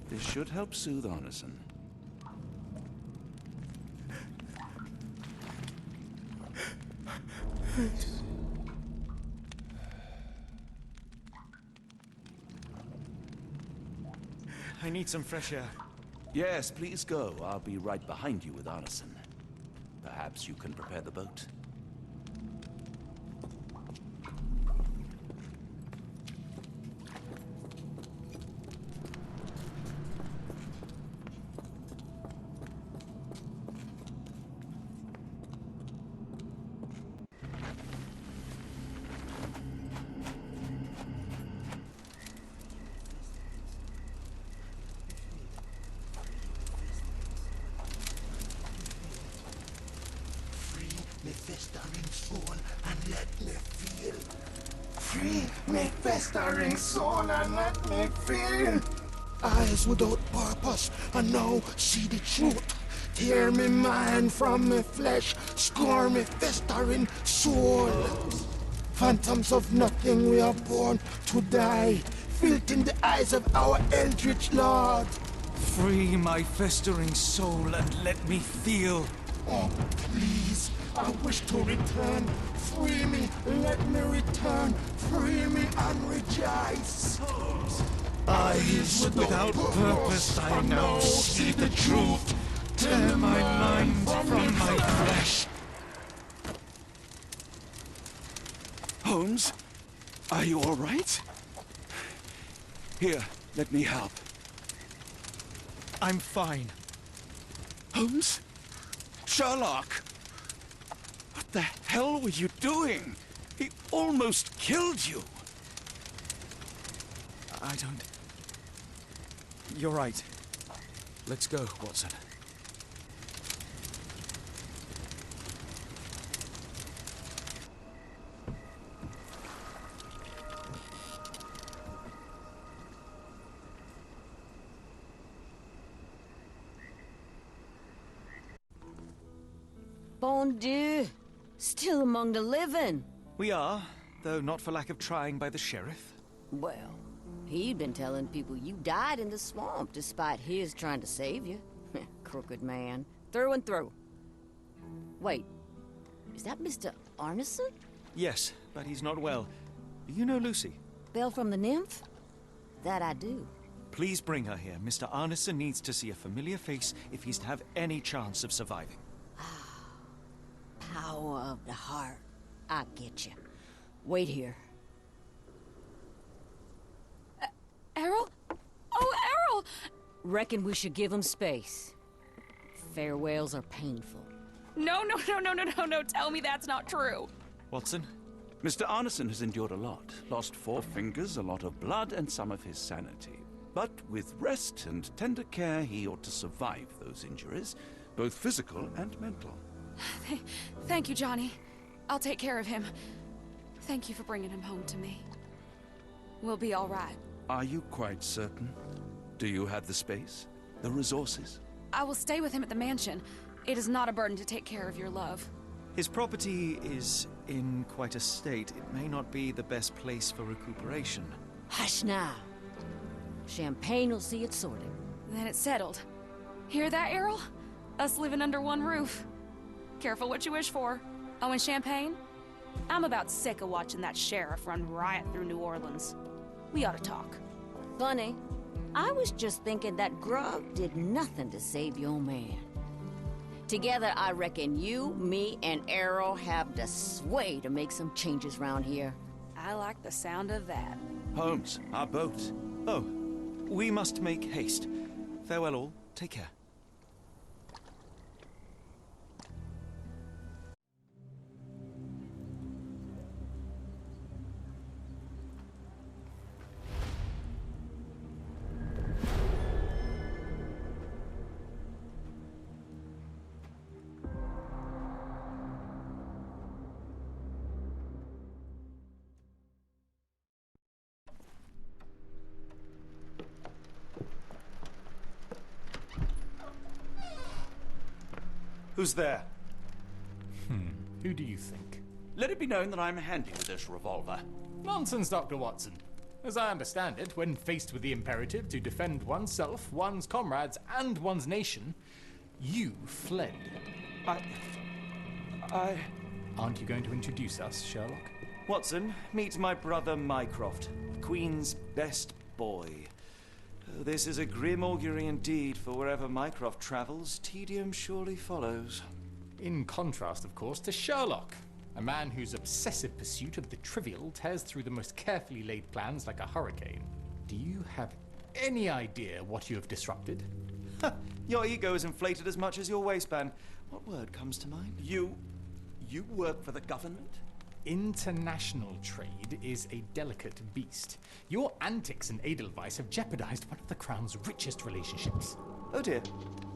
This should help soothe Arneson. I need some fresh air. Yes, please go. I'll be right behind you with Arneson. Perhaps you can prepare the boat. Me festering soul and let me feel. Free me festering soul and let me feel. Eyes without purpose and now see the truth. Tear me mind from me flesh, score me festering soul. Phantoms of nothing, we are born to die. Filth in the eyes of our eldritch lord. Free my festering soul and let me feel. Oh, please, I wish to return. Free me, let me return. Free me and rejoice. Eyes without purpose, I now see the truth. Tear my mind from my flesh. Holmes, are you all right? Here, let me help. I'm fine. Holmes? Sherlock! What the hell were you doing? He almost killed you. I don't... You're right. Let's go, Watson. Bon Dieu! Still among the living. We are, though not for lack of trying by the sheriff. Well, he'd been telling people you died in the swamp despite his trying to save you. Crooked man. Through and through. Wait, is that Mr. Arneson? Yes, but he's not well. You know Lucy? Belle from the nymph? That I do. Please bring her here. Mr. Arneson needs to see a familiar face if he's to have any chance of surviving. Power of the heart. I get you. Wait here. Errol? Oh, Errol! Reckon we should give him space. Farewells are painful. No, tell me that's not true. Watson? Mr. Arneson has endured a lot. Lost 4 fingers, a lot of blood, and some of his sanity. But with rest and tender care, he ought to survive those injuries, both physical and mental. Thank you, Johnny. I'll take care of him. Thank you for bringing him home to me. We'll be all right. Are you quite certain? Do you have the space? The resources? I will stay with him at the mansion. It is not a burden to take care of your love. His property is in quite a state. It may not be the best place for recuperation. Hush now. Champagne will see it sorted. Then it's settled. Hear that, Errol? Us living under one roof. Careful what you wish for. Oh, and champagne? I'm about sick of watching that sheriff run riot through New Orleans. We ought to talk. Funny. I was just thinking that grub did nothing to save your man. Together, I reckon you, me, and Errol have the sway to make some changes round here. I like the sound of that. Holmes, our boat. Oh, we must make haste. Farewell all. Take care. Who's there? Who do you think? Let it be known that I'm handy with this revolver. Nonsense, Dr. Watson. As I understand it, when faced with the imperative to defend oneself, one's comrades, and one's nation, you fled. I... Aren't you going to introduce us, Sherlock? Watson, meet my brother Mycroft, Queen's best boy. This is a grim augury indeed, for wherever Mycroft travels, tedium surely follows. In contrast, of course, to Sherlock, a man whose obsessive pursuit of the trivial tears through the most carefully laid plans like a hurricane. Do you have any idea what you have disrupted? Your ego is inflated as much as your waistband. What word comes to mind? You work for the government? International trade is a delicate beast. Your antics and Edelweiss have jeopardized one of the Crown's richest relationships. Oh dear.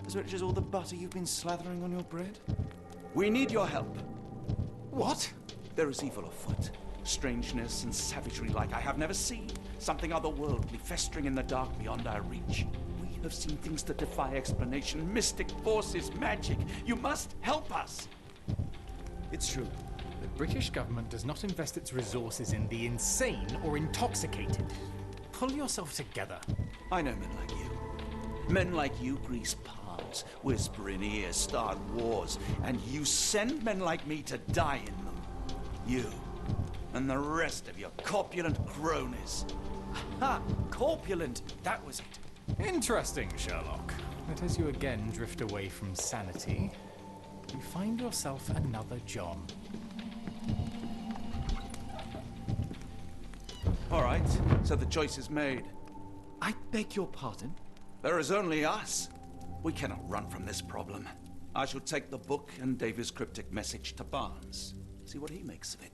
As rich as all the butter you've been slathering on your bread? We need your help. What? There is evil afoot. Strangeness and savagery like I have never seen. Something otherworldly festering in the dark beyond our reach. We have seen things that defy explanation. Mystic forces, magic. You must help us. It's true. The British government does not invest its resources in the insane or intoxicated. Pull yourself together. I know men like you. Men like you grease palms, whisper in ears, start wars, and you send men like me to die in them. You and the rest of your corpulent cronies. Ha! Corpulent! That was it. Interesting, Sherlock. But as you again drift away from sanity, you find yourself another John. All right, so the choice is made. I beg your pardon? There is only us. We cannot run from this problem. I shall take the book and Davy's cryptic message to Barnes. See what he makes of it.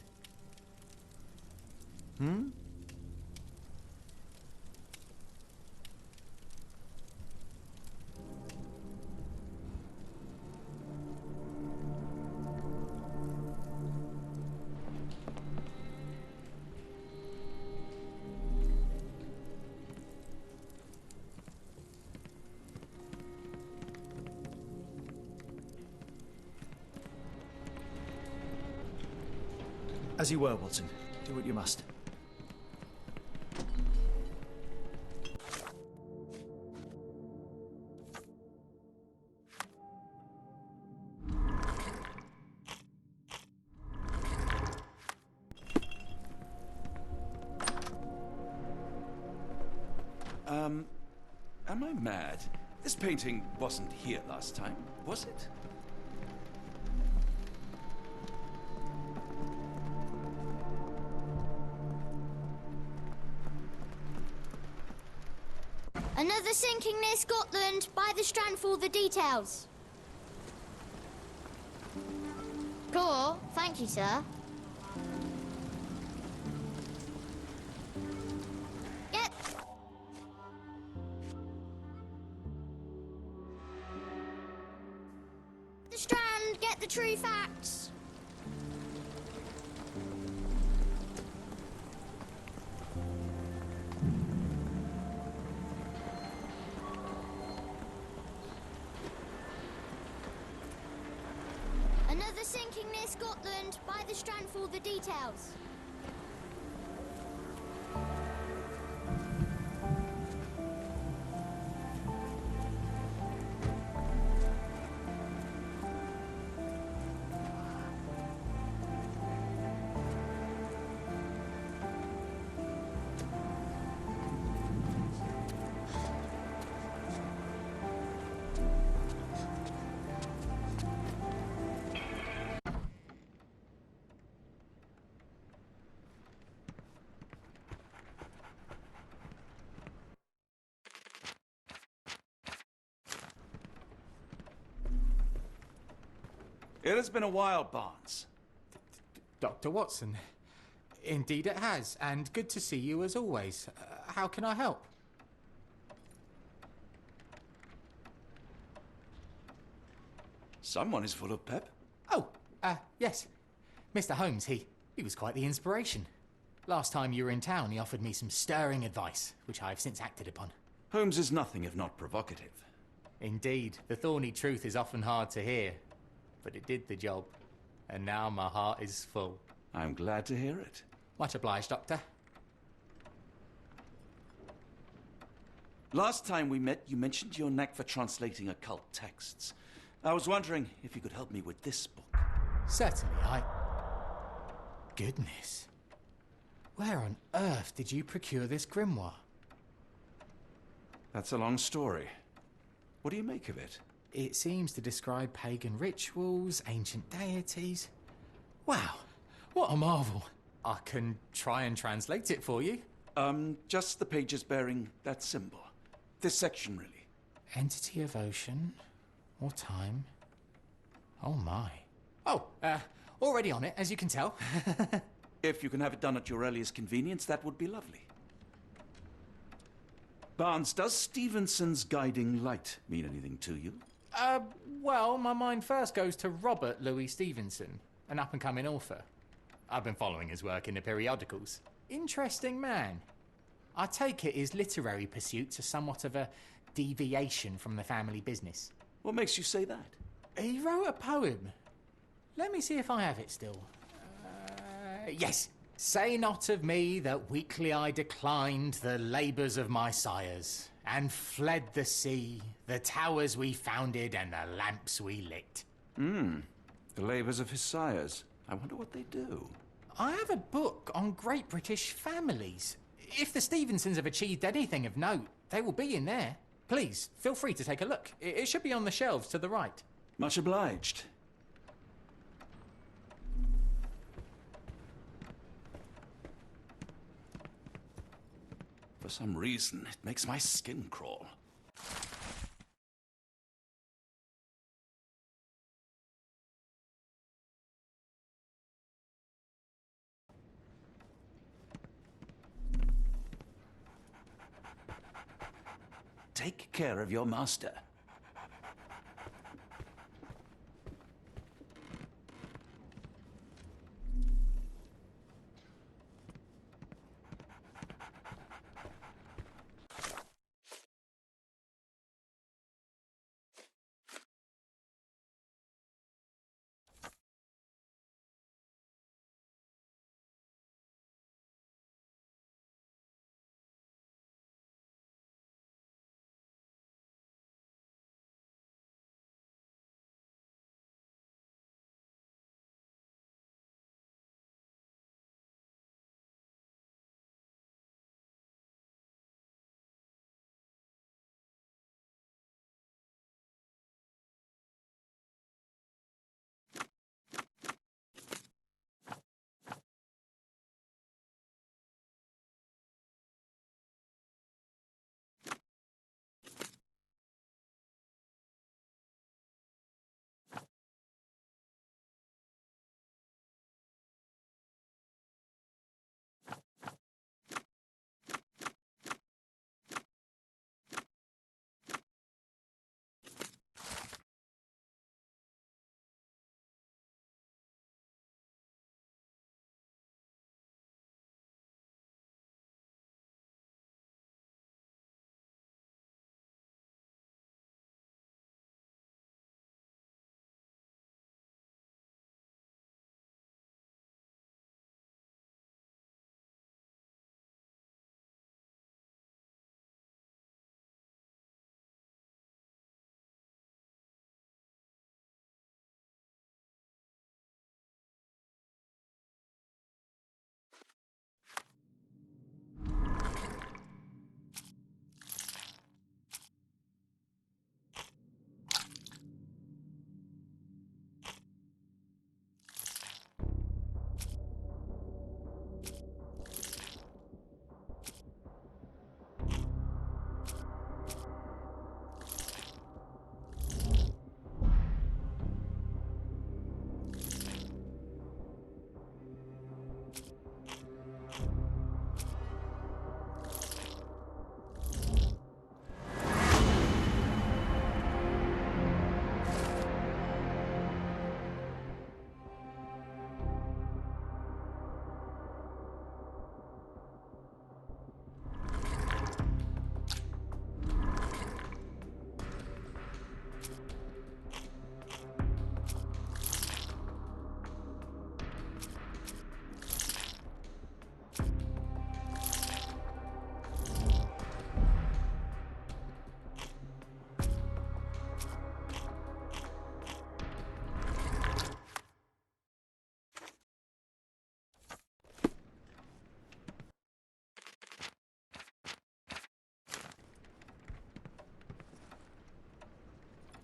As you were, Watson. Do what you must. Am I mad? This painting wasn't here last time, was it? Another sinking near Scotland. By the Strand for all the details. Cool. Thank you, sir. Yep. The Strand, get the true facts. Another sinking near Scotland. By the Strand for all the details. It has been a while, Barnes. Dr. Watson, indeed it has, and good to see you as always. How can I help? Someone is full of pep. Oh, yes. Mr. Holmes, he was quite the inspiration. Last time you were in town, he offered me some stirring advice, which I have since acted upon. Holmes is nothing if not provocative. Indeed, the thorny truth is often hard to hear. but it did the job. And now my heart is full. I'm glad to hear it. Much obliged, Doctor. Last time we met, you mentioned your knack for translating occult texts. I was wondering if you could help me with this book. Certainly, Goodness. Where on earth did you procure this grimoire? That's a long story. What do you make of it? It seems to describe pagan rituals, ancient deities. Wow, what a marvel. I can try and translate it for you. Just the pages bearing that symbol. This section, really. Entity of ocean or time. Oh my. Oh, already on it, as you can tell. If you can have it done at your earliest convenience, that would be lovely. Barnes, does Stevenson's guiding light mean anything to you? Well, my mind first goes to Robert Louis Stevenson, an up-and-coming author. I've been following his work in the periodicals. Interesting man. I take it his literary pursuits are somewhat of a deviation from the family business. What makes you say that? He wrote a poem. Let me see if I have it still. Yes. Say not of me that weakly I declined the labours of my sires, and fled the sea, the towers we founded, and the lamps we lit. The labours of his sires. I wonder what they do. I have a book on great British families. If the Stevensons have achieved anything of note, they will be in there. Please, feel free to take a look. It should be on the shelves to the right. Much obliged. For some reason, it makes my skin crawl. Take care of your master.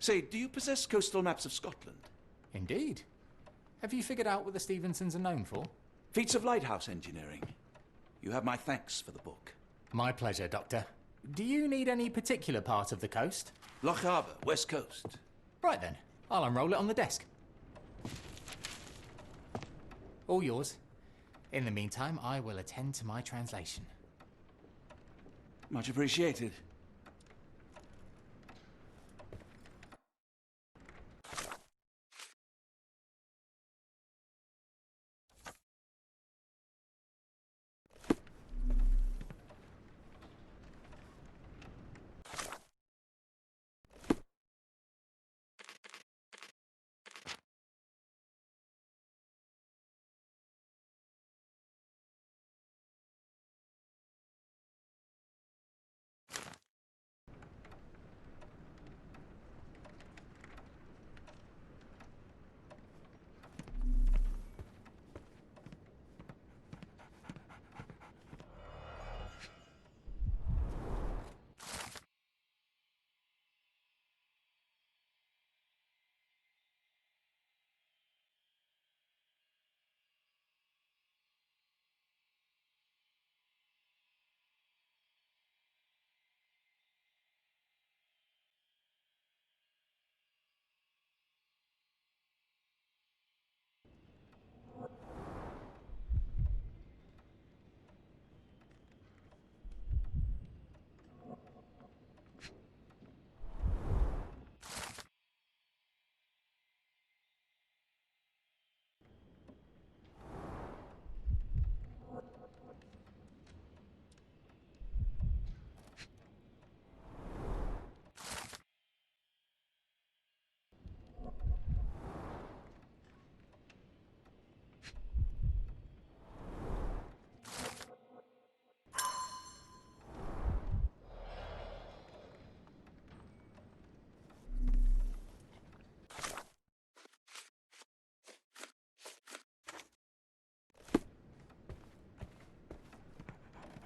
Say, do you possess coastal maps of Scotland? Indeed. Have you figured out what the Stevensons are known for? Feats of lighthouse engineering. You have my thanks for the book. My pleasure, Doctor. Do you need any particular part of the coast? Loch Harbour, West Coast. Right then, I'll unroll it on the desk. All yours. In the meantime, I will attend to my translation. Much appreciated.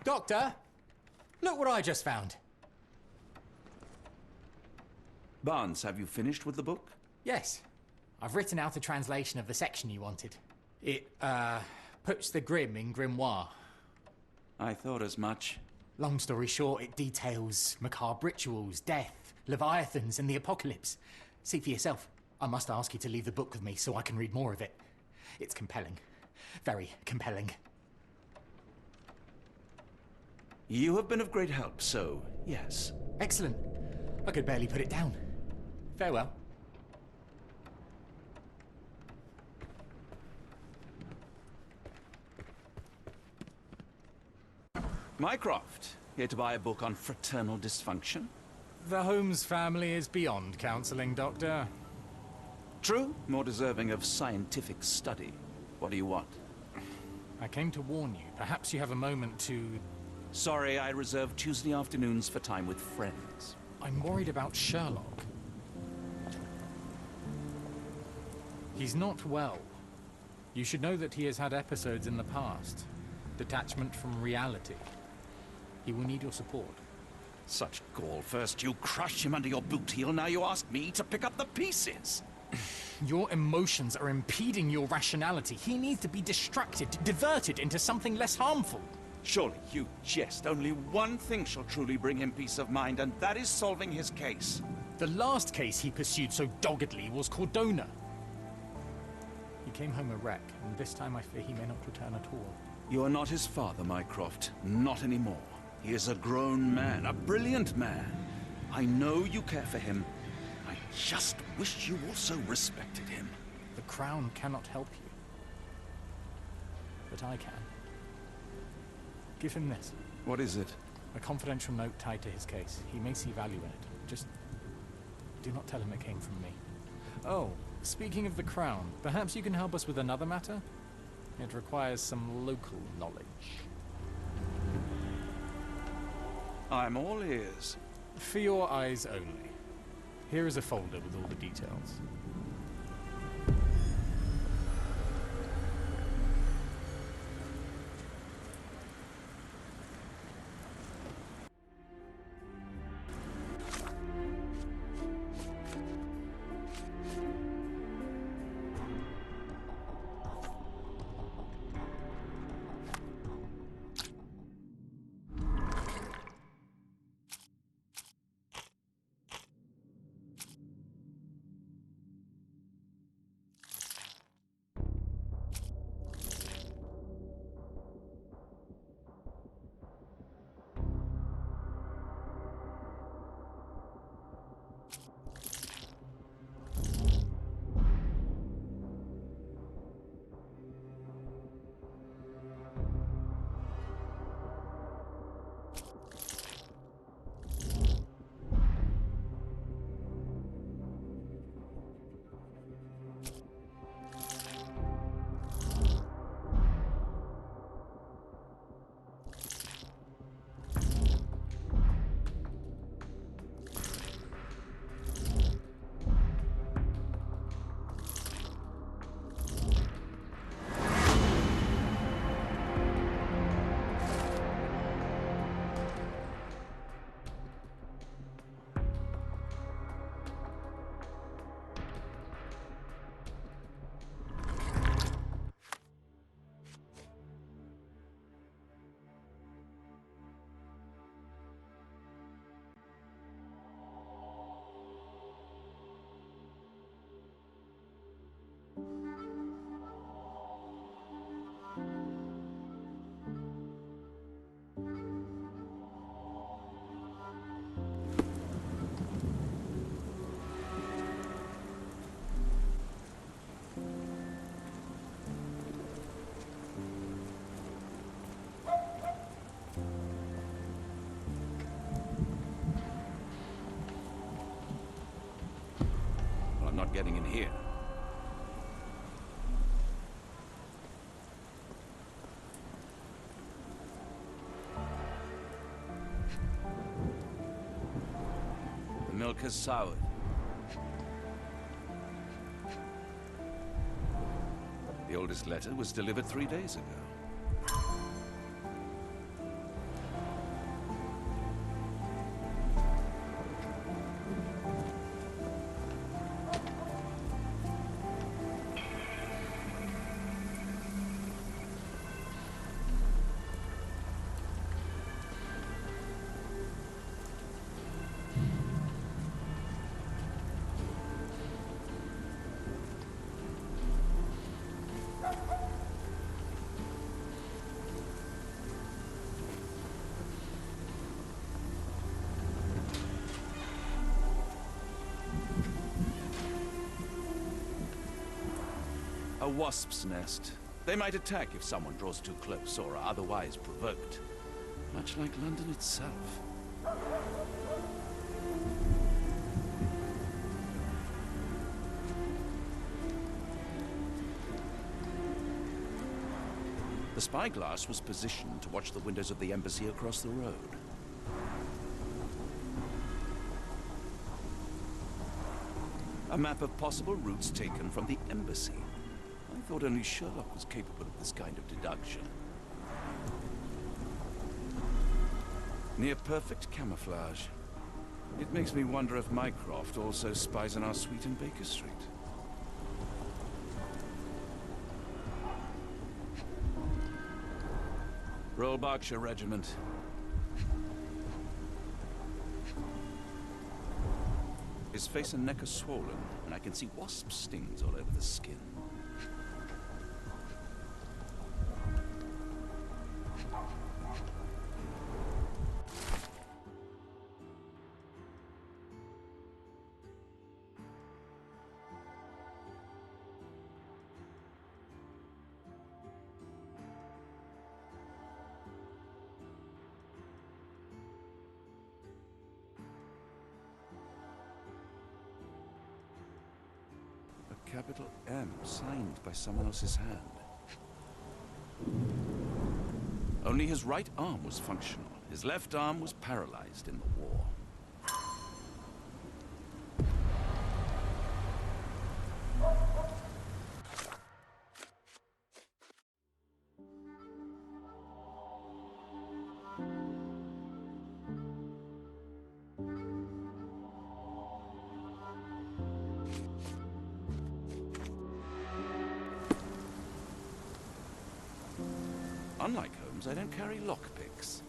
Doctor! Look what I just found. Barnes, have you finished with the book? Yes. I've written out a translation of the section you wanted. It, puts the grim in grimoire. I thought as much. Long story short, it details macabre rituals, death, leviathans, and the apocalypse. See for yourself. I must ask you to leave the book with me so I can read more of it. It's compelling. Very compelling. You have been of great help, so yes. Excellent. I could barely put it down. Farewell. Mycroft, here to buy a book on fraternal dysfunction? The Holmes family is beyond counseling, Doctor. True, more deserving of scientific study. What do you want? I came to warn you. Perhaps you have a moment to... Sorry, I reserve Tuesday afternoons for time with friends. I'm worried about Sherlock. He's not well. You should know that he has had episodes in the past. Detachment from reality. He will need your support. Such gall. First you crush him under your boot heel, now you ask me to pick up the pieces. Your emotions are impeding your rationality. He needs to be distracted, diverted into something less harmful. Surely you jest. Only one thing shall truly bring him peace of mind, and that is solving his case. The last case he pursued so doggedly was Cordona. He came home a wreck, and this time I fear he may not return at all. You are not his father, Mycroft. Not anymore. He is a grown man, a brilliant man. I know you care for him. I just wish you also respected him. The Crown cannot help you. But I can. Give him this. What is it? A confidential note tied to his case. He may see value in it. Just do not tell him it came from me. Oh, speaking of the Crown, perhaps you can help us with another matter? It requires some local knowledge. I'm all ears. For your eyes only. Here is a folder with all the details. getting in here. The milk has soured. The oldest letter was delivered 3 days ago. A wasp's nest. They might attack if someone draws too close or are otherwise provoked. Much like London itself. The spyglass was positioned to watch the windows of the embassy across the road. A map of possible routes taken from the embassy. I thought only Sherlock was capable of this kind of deduction. Near perfect camouflage. It makes me wonder if Mycroft also spies on our suite in Baker Street. Royal Berkshire Regiment. His face and neck are swollen, and I can see wasp stings all over the skin. Capital M, signed by someone else's hand. Only his right arm was functional. His left arm was paralyzed in the war. Unlike Holmes, I don't carry lockpicks.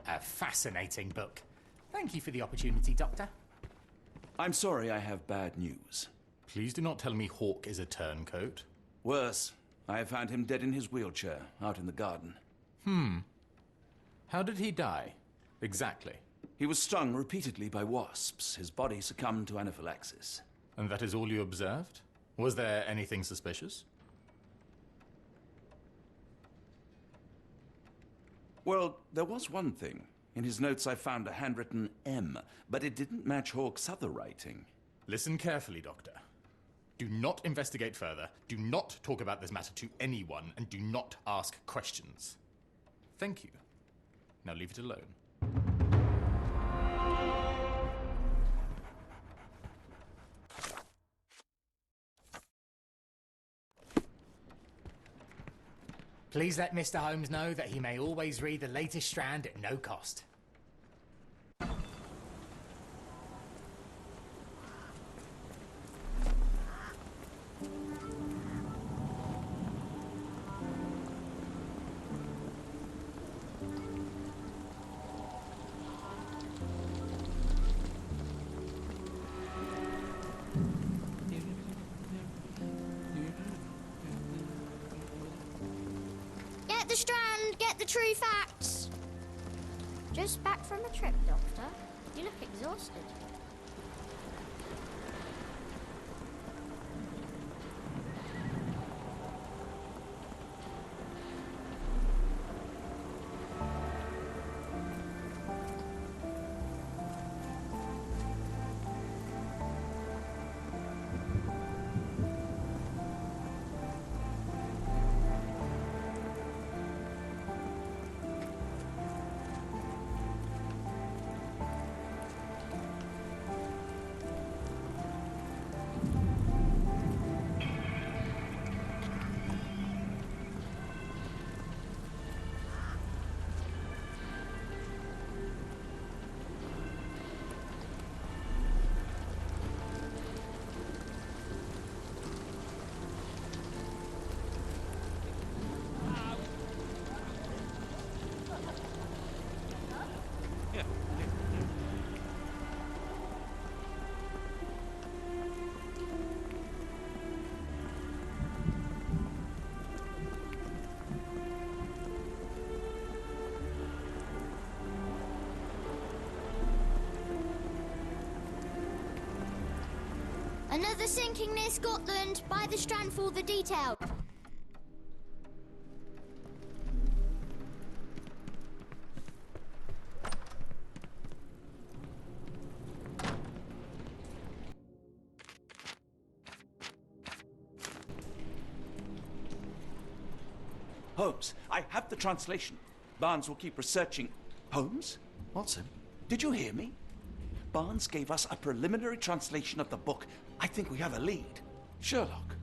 A fascinating book. Thank you for the opportunity, Doctor. I'm sorry, I have bad news. Please do not tell me Hawke is a turncoat. Worse, I have found him dead in his wheelchair, out in the garden. How did he die? Exactly. He was stung repeatedly by wasps. His body succumbed to anaphylaxis. And that is all you observed? Was there anything suspicious? Well, there was one thing. In his notes I found a handwritten M, but it didn't match Hawke's other writing. Listen carefully, Doctor. Do not investigate further, do not talk about this matter to anyone, and do not ask questions. Thank you. Now leave it alone. Please let Mr. Holmes know that he may always read the latest Strand at no cost. true facts. Just back from a trip, Doctor. You look exhausted. Another sinking near Scotland. By the strand for the detail. Holmes, I have the translation. Barnes will keep researching. Holmes? Watson? Did you hear me? Barnes gave us a preliminary translation of the book. I think we have a lead. Sherlock,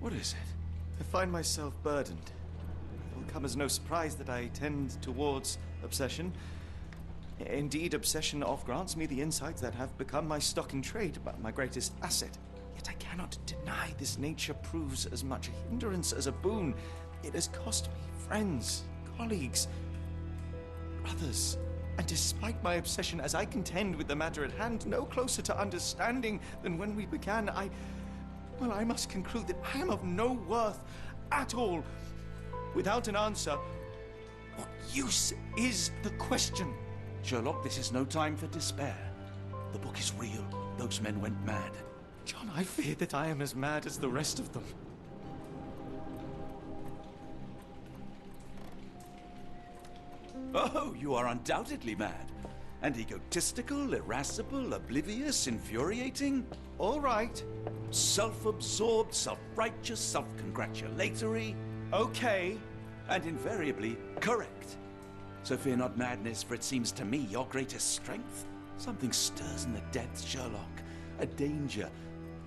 what is it? I find myself burdened. It will come as no surprise that I tend towards obsession. Indeed, obsession oft grants me the insights that have become my stock in trade, but my greatest asset. Yet I cannot deny this nature proves as much a hindrance as a boon. It has cost me friends, colleagues, brothers. And despite my obsession, as I contend with the matter at hand, no closer to understanding than when we began, I must conclude that I am of no worth at all. Without an answer, what use is the question? Sherlock, this is no time for despair. The book is real. Those men went mad. John, I fear that I am as mad as the rest of them. Oh, you are undoubtedly mad. And egotistical, irascible, oblivious, infuriating. All right. Self-absorbed, self-righteous, self-congratulatory. Okay. And invariably correct. So fear not madness, for it seems to me your greatest strength. Something stirs in the depths, Sherlock. A danger.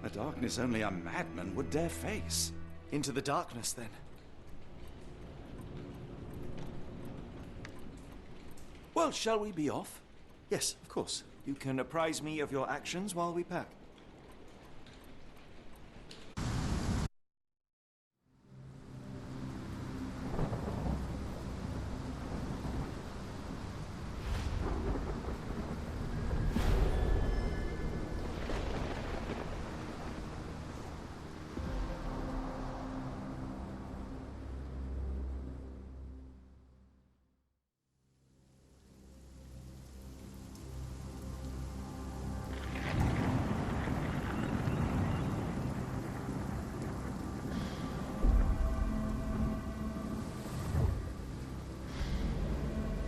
A darkness only a madman would dare face. Into the darkness, then. Well, shall we be off? Yes, of course. You can apprise me of your actions while we pack.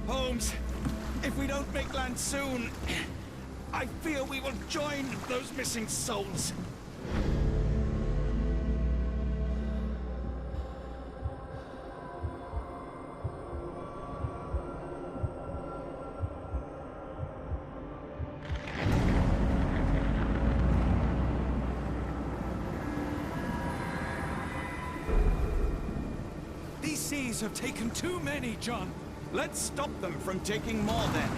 Holmes, if we don't make land soon, I fear we will join those missing souls. These seas have taken too many, John. Let's stop them from taking more, then.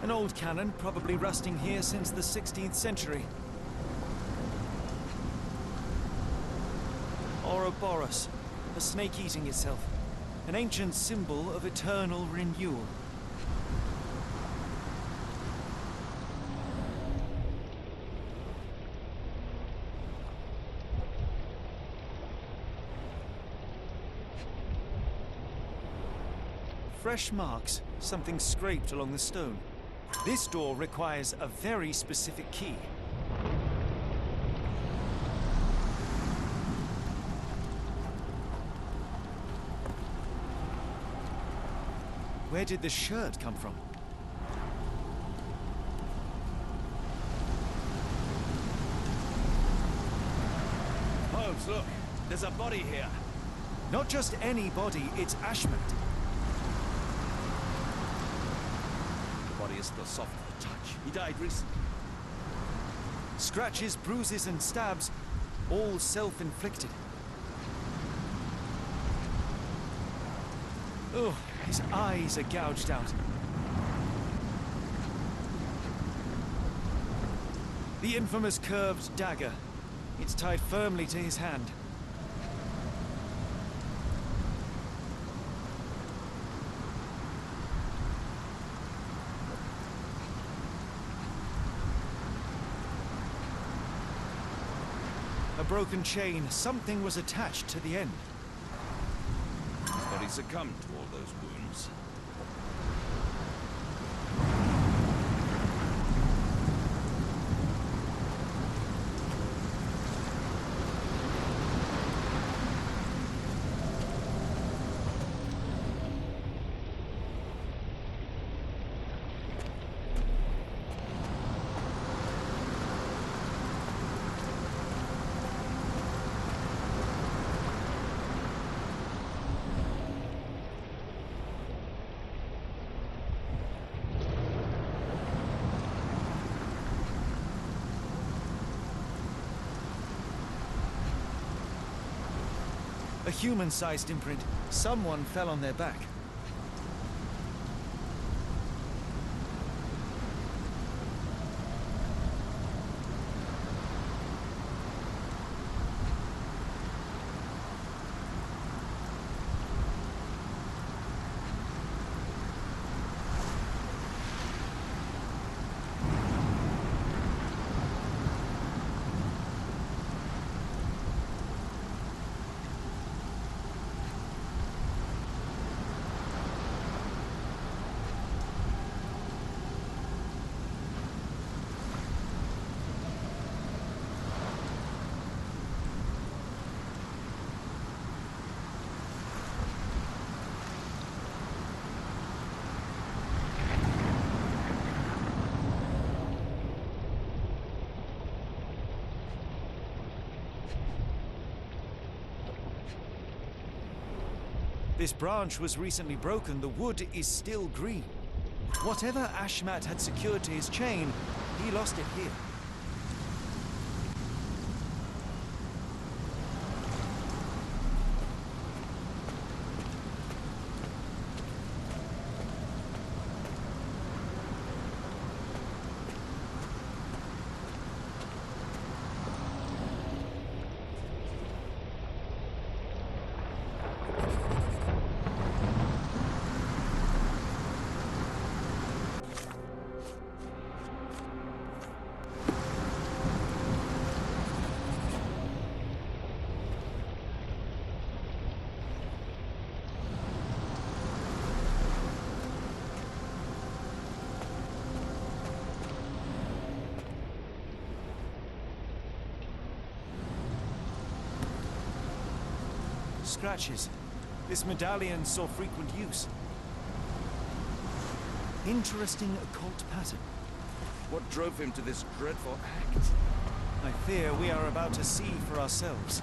An old cannon, probably rusting here since the 16th century. Ouroboros, a snake eating itself. An ancient symbol of eternal renewal. Fresh marks, something scraped along the stone. This door requires a very specific key. Where did the shirt come from? Holmes, look. There's a body here. Not just any body, it's Ashmat. The body is still soft to the touch. He died recently. Scratches, bruises, and stabs, all self-inflicted. Oh, his eyes are gouged out. The infamous curved dagger. It's tied firmly to his hand. A broken chain. Something was attached to the end. His body succumbed to all those wounds. A human-sized imprint. Someone fell on their back. This branch was recently broken. The wood is still green. Whatever Ashmat had secured to his chain, he lost it here. Scratches. This medallion saw frequent use. Interesting occult pattern. What drove him to this dreadful act? I fear we are about to see for ourselves.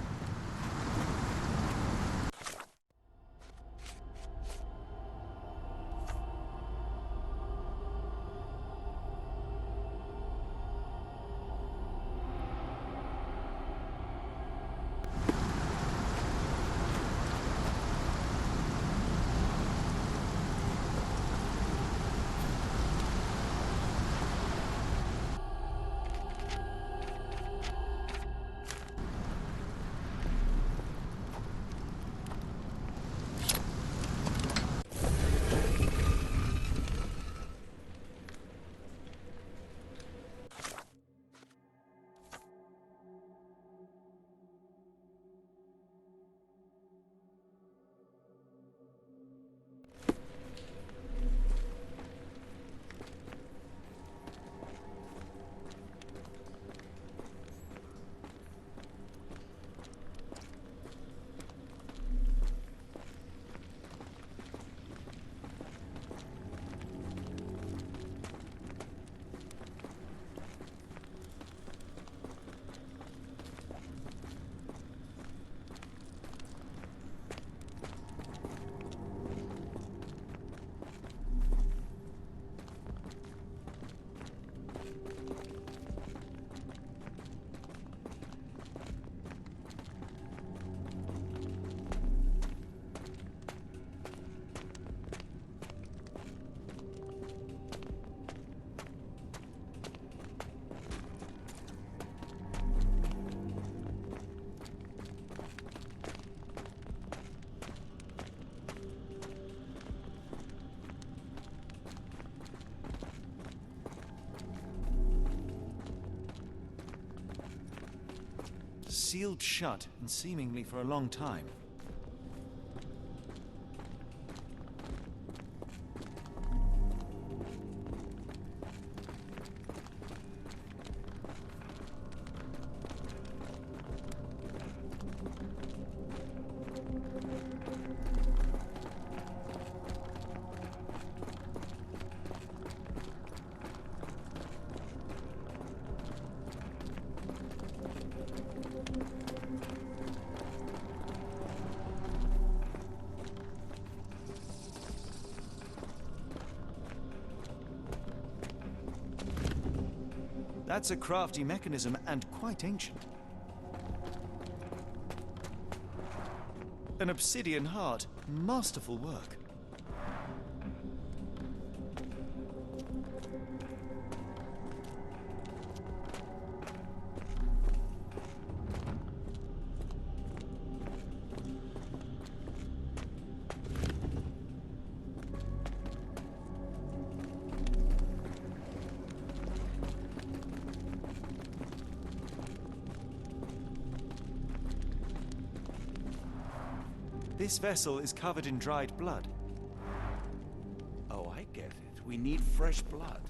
Sealed shut, and seemingly for a long time. That's a crafty mechanism and quite ancient. An obsidian heart. Masterful work. This vessel is covered in dried blood. Oh, I get it. We need fresh blood.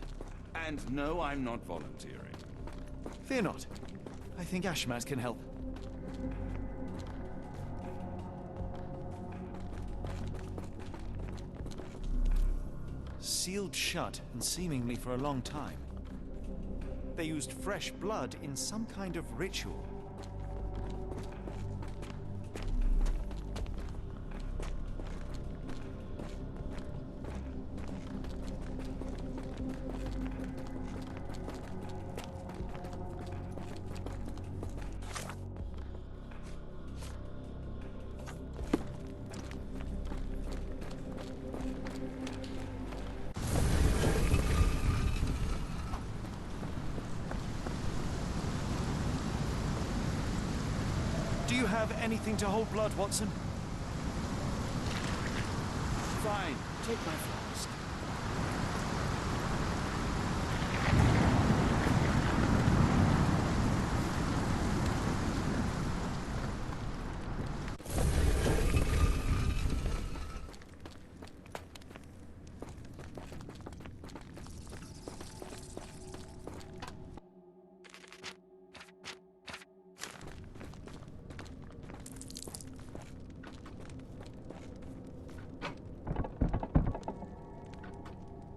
And no, I'm not volunteering. Fear not. I think Ashmat can help. Sealed shut, and seemingly for a long time. They used fresh blood in some kind of ritual. Do you have anything to hold blood, Watson? Fine, take my flask.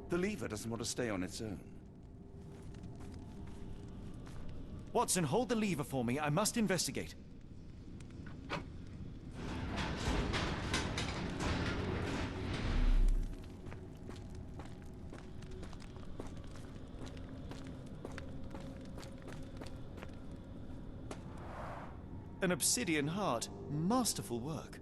The lever doesn't want to stay on its own. Watson, hold the lever for me. I must investigate. An obsidian heart. Masterful work.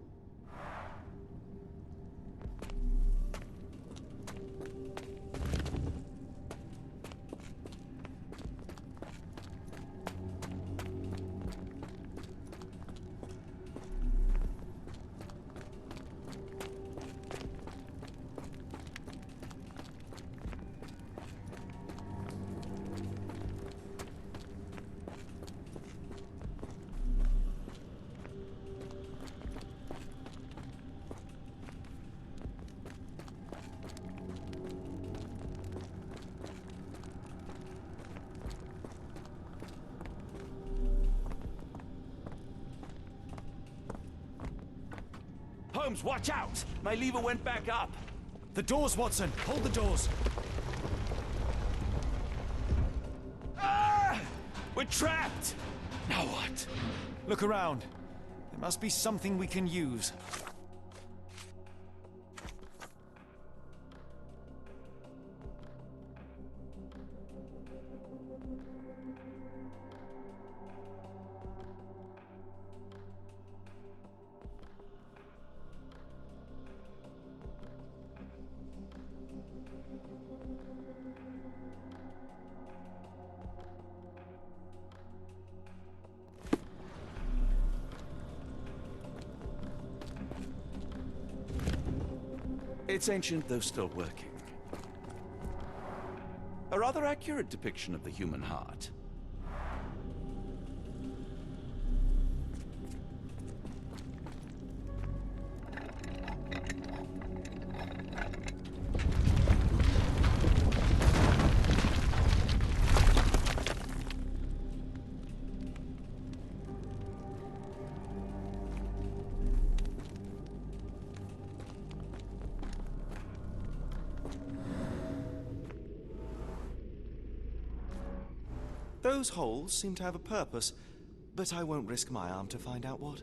Holmes, watch out! My lever went back up. The doors, Watson! Hold the doors! Ah! We're trapped! Now what? Look around. There must be something we can use. It's ancient, though still working. A rather accurate depiction of the human heart. Those holes seem to have a purpose, but I won't risk my arm to find out what.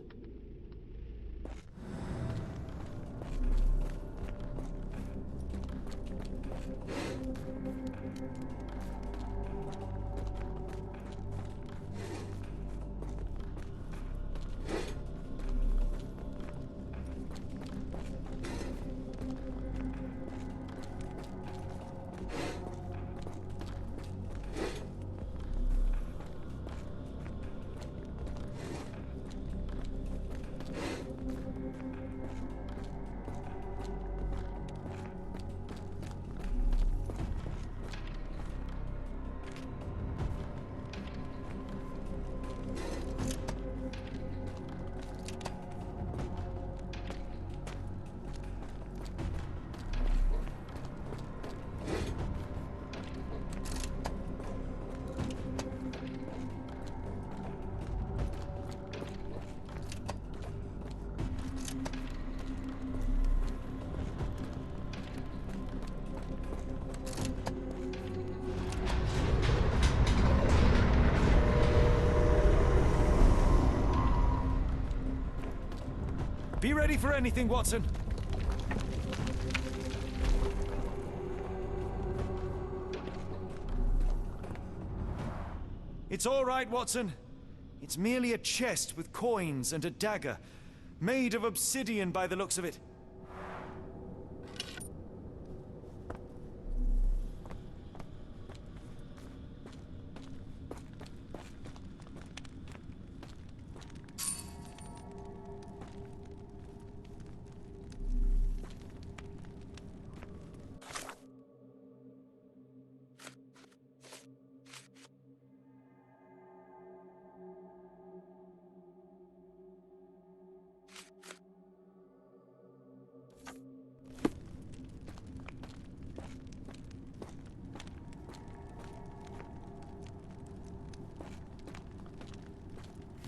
Be ready for anything, Watson. It's all right, Watson. It's merely a chest with coins and a dagger, made of obsidian by the looks of it.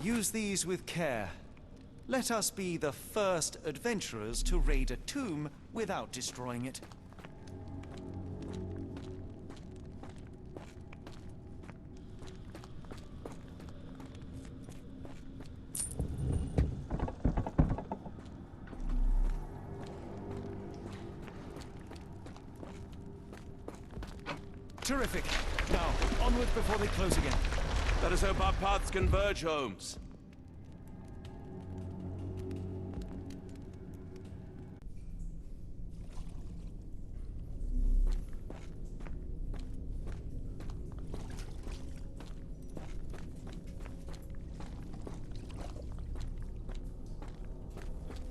Use these with care. Let us be the first adventurers to raid a tomb without destroying it. Terrific. Now, onward before they close again. Let us hope our paths converge, Holmes.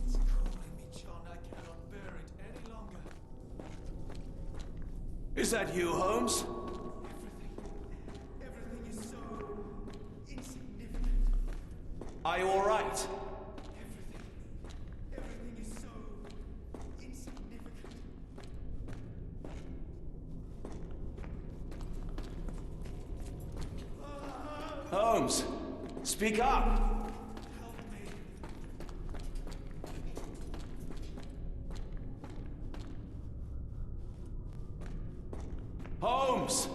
It's calling me, John. I cannot bear it any longer. Is that you, Holmes? Everything is so insignificant. Are you all right? Everything is so insignificant. Holmes, speak up. Holmes!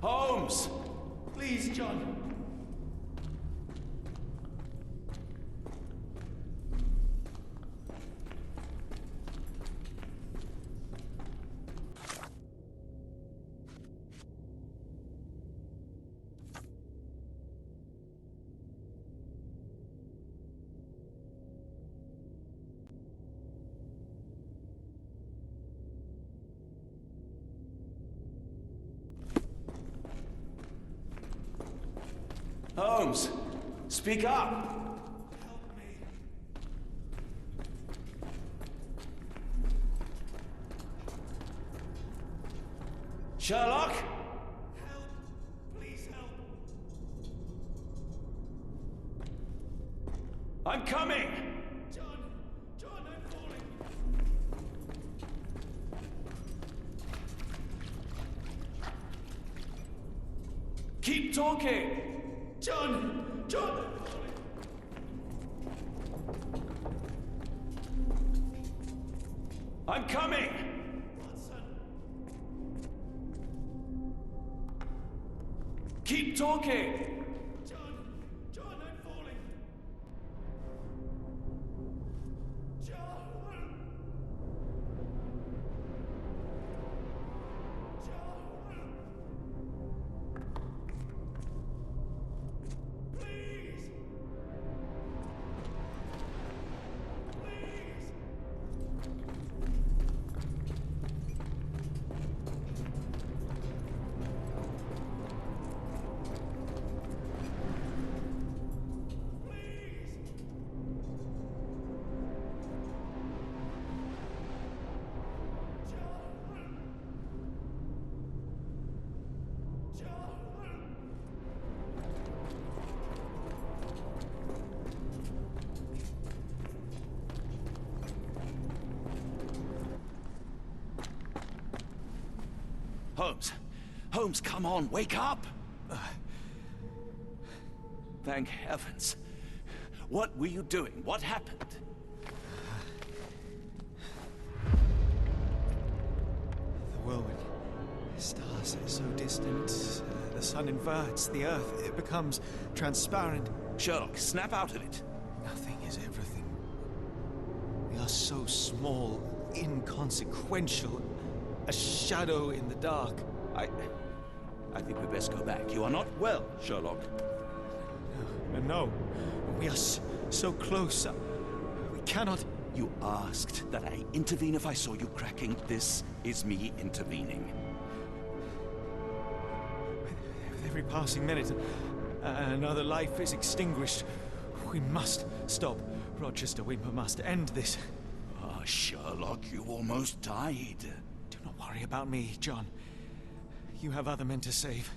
Holmes! Please, John. Holmes, speak up. Sherlock? Help! Please help! I'm coming! John! John, I'm falling! Keep talking! John! John, I'm falling! I'm coming! Keep talking! John, I'm falling. John! Please! Please! Holmes! Holmes, come on, wake up! Thank heavens. What were you doing? What happened? The whirlwind. Stars are so distant. The sun inverts the earth. It becomes transparent. Sherlock, snap out of it. Nothing is everything. We are so small, inconsequential. A shadow in the dark. I think we best go back. You are not well, Sherlock. No. We are so close. We cannot... You asked that I intervene if I saw you cracking. This is me intervening. With every passing minute, another life is extinguished. We must stop Rochester. We must end this. Ah, Sherlock, you almost died. Do not worry about me, John. You have other men to save.